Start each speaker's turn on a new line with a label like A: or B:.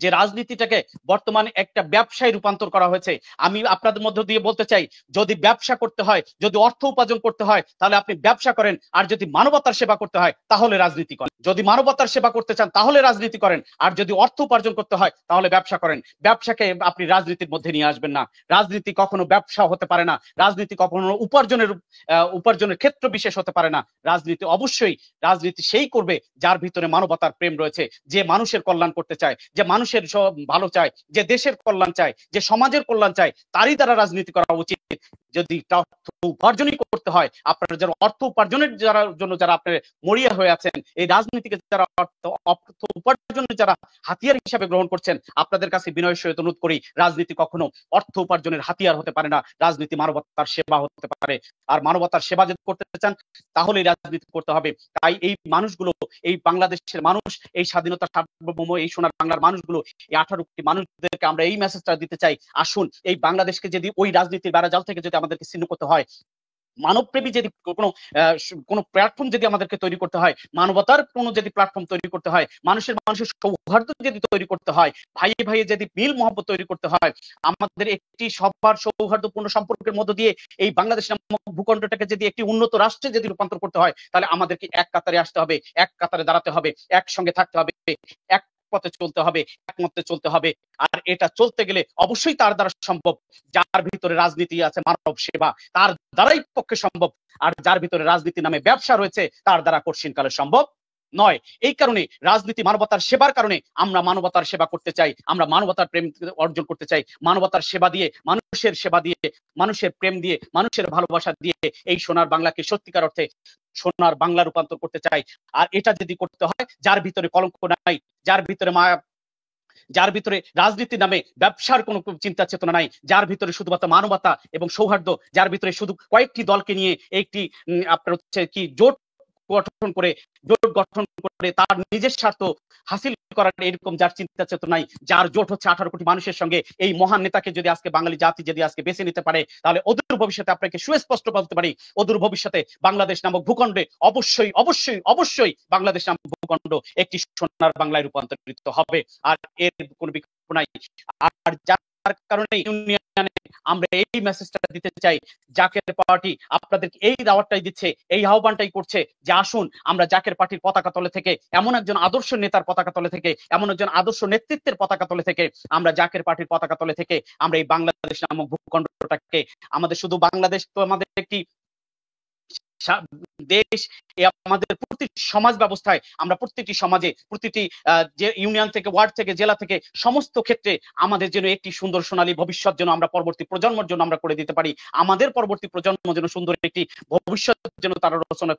A: যে রাজনীতিটাকে বর্তমানে একটা ব্যবসায় রূপান্তর করা হয়েছে। আমি আপনাদের মধ্য দিয়ে বলতে চাই, যদি ব্যবসা করতে হয়, যদি অর্থ উপার্জন করতে হয়, তাহলে আপনি ব্যবসা করেন। আর যদি মানবতার সেবা করতে হয় তাহলে রাজনীতি করেন। যদি মানবতার সেবা করতে চান তাহলে রাজনীতি করেন, আর যদি অর্থ উপার্জন করতে হয় তাহলে ব্যবসা করেন। ব্যবসাকে আপনি রাজনীতির মধ্যে নিয়ে আসবেন না। রাজনীতি কখনো ব্যবসা হতে পারে না। রাজনীতি কখনো উপার্জনের ক্ষেত্র বিশেষ হতে পারে না। রাজনীতি সেই করবে যার ভিতরে মানবতার প্রেম রয়েছে, যে মানুষের কল্যাণ করতে চায়, যে মানুষের ভালো চায়, যে দেশের কল্যাণ চায়, যে সমাজের কল্যাণ চায়, তারই দ্বারা রাজনীতি করা উচিত। যদি অর্থ উপার্জনই করতে হয়, আপনারা যারা অর্থ উপার্জনের জন্য যারা আপনার মরিয়া হয়ে আছেন, এই রাজনীতিকে যারা অর্থ উপার্জনের যারা হাতিয়ার হিসাবে গ্রহণ করছেন, আপনাদের কাছে বিনয়ের সহিত অনুরোধ করি, রাজনীতি কখনো অর্থ উপার্জনের হাতিয়ার হতে পারে না। রাজনীতি মানবতার সেবা হতে পারে। আর মানবতার সেবা যদি করতে চান তাহলেই রাজনীতি করতে হবে। তাই এই মানুষগুলো, এই বাংলাদেশের মানুষ, এই স্বাধীনতার সার্বভৌম এই সোনার বাংলার মানুষগুলো, এই 18 কোটি মানুষদেরকে আমরা এই মেসেজটা দিতে চাই, আসুন এই বাংলাদেশকে যদি ওই রাজনীতির বেড়াজাল থেকে যদি আমাদেরকে ছিন্ন করতে হয়, মানবপ্রেমী যদি কোনো প্ল্যাটফর্ম যদি আমাদেরকে তৈরি করতে হয়, মানবতার কোনো যদি প্ল্যাটফর্ম তৈরি করতে হয়, মানুষের সৌহার্দ্য যদি তৈরি করতে হয়, ভাই ভাইয়ে যদি মিল মহব্বত তৈরি করতে হয়, আমাদের একটি সবার সৌহার্দ্যপূর্ণ সম্পর্কের মধ্য দিয়ে এই বাংলাদেশ নামক ভূখণ্ডটাকে যদি একটি উন্নত রাষ্ট্রে যদি রূপান্তর করতে হয়, তাহলে আমাদেরকে এক কাতারে আসতে হবে, এক কাতারে দাঁড়াতে হবে, একসঙ্গে থাকতে হবে, এক পথে চলতে হবে, একমতে চলতে হবে। আর এটা চলতে গেলে অবশ্যই তার দ্বারা সম্ভব যার ভিতরে রাজনীতি আছে, মানব সেবা, তার দ্বারাই পক্ষে সম্ভব। আর যার ভিতরে রাজনীতি নামে ব্যবসা রয়েছে, তার দ্বারা কঠিন কালে সম্ভব নয়। এই কারণে রাজনীতি মানবতার সেবার কারণে আমরা মানবতার সেবা করতে চাই, আমরা মানবতার প্রেম অর্জন করতে চাই। মানবতার সেবা দিয়ে, মানুষের সেবা দিয়ে, মানুষের প্রেম দিয়ে, মানুষের ভালোবাসা দিয়ে এই সোনার বাংলাকে সত্যিকার অর্থে সোনার বাংলা রূপান্তর করতে চাই। আর এটা যদি করতে হয়, যার ভিতরে কলঙ্ক নাই, যার ভিতরে মায়া, যার ভিতরে রাজনীতি নামে ব্যবসার কোনো চিন্তা চেতনা নাই, যার ভিতরে শুধুমাত্র মানবতা এবং সৌহার্দ্য, যার ভিতরে শুধু কয়েকটি দলকে নিয়ে একটি আপনার হচ্ছে কি জোট গঠন করে তার নিজের স্বার্থ হাসিল করার এরকম যার চিন্তা চেতনা নাই, যার জোট হচ্ছে 18 কোটি মানুষের সঙ্গে, এই মহান নেতাকে যদি আজকে বাঙালি জাতি যদি আজকে বেছে নিতে পারে, তাহলে অদূর ভবিষ্যতে আপনাকে সুস্পষ্ট বলতে পারি, অদূর ভবিষ্যতে বাংলাদেশ নামক ভূখণ্ডে অবশ্যই অবশ্যই অবশ্যই বাংলাদেশ নামক ভূখণ্ড একটি সোনার বাংলায় রূপান্তরিত হবে। আর এর কোনো বিকল্প নাই। আর যার কারণে ইউনিয়নে আমরা এই মেসেজটা দিতে চাই, জাকের পার্টি আপনাদেরকে এই দাওয়াতটাই দিচ্ছে, এই আহ্বানটাই করছে যে আসুন আমরা জাকের পার্টির পতাকা তলে থেকে, এমন একজন আদর্শ নেতার পতাকা তলে থেকে, এমন একজন আদর্শ নেতৃত্বের পতাকা তলে থেকে, আমরা জাকের পার্টির পতাকা তলে থেকে আমরা এই বাংলাদেশ নামক ভূখণ্ডটাকে, আমাদের শুধু বাংলাদেশ তো আমাদের একটি দেশ, আমাদের প্রতিটি সমাজ ব্যবস্থায় আমরা প্রতিটি সমাজে, প্রতিটি যে ইউনিয়ন থেকে, ওয়ার্ড থেকে, জেলা থেকে, সমস্ত ক্ষেত্রে আমাদের যেন একটি সুন্দর সোনালী ভবিষ্যৎ যেন আমরা পরবর্তী প্রজন্মের জন্য আমরা করে দিতে পারি, আমাদের পরবর্তী প্রজন্ম যেন সুন্দর একটি ভবিষ্যৎ যেন তারা রচনা